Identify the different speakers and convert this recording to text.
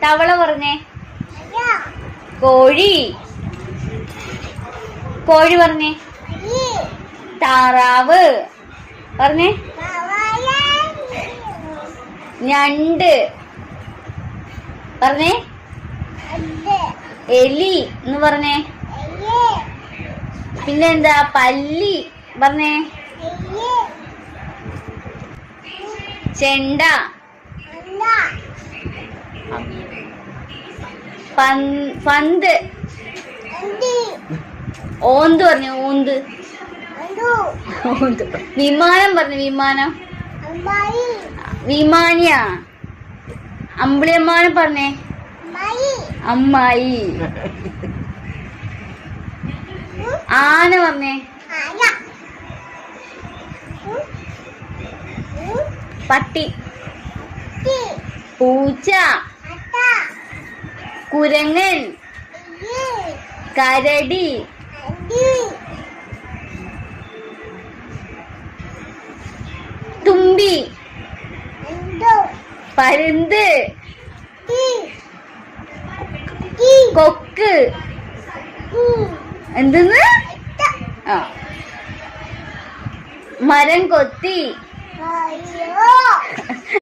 Speaker 1: തവള പറഞ്ഞേ. കോഴി. കോഴി പറഞ്ഞേ. താറാവ് പറഞ്ഞേ. ഞണ്ട് പറഞ്ഞേ. എലി എന്ന് പറഞ്ഞേ. പിന്നെന്താ? പല്ലി പറഞ്ഞേ. ചെണ്ട. പന്ത്. ഓന്ത് പറഞ്ഞു. ഓന്ത്. വിമാനം പറഞ്ഞു. വിമാനം. വിമാനിയ. അമ്പിളിയമ്മാനെ പറഞ്ഞേ. അമ്മായി. ആന പറഞ്ഞേ. പട്ടി. പൂച്ച. കുരങ്ങൻ. കരടി. തുമ്പി. പരുന്ത്. കൊക്ക്. എന്തെന്ന്? മരം കൊത്തി.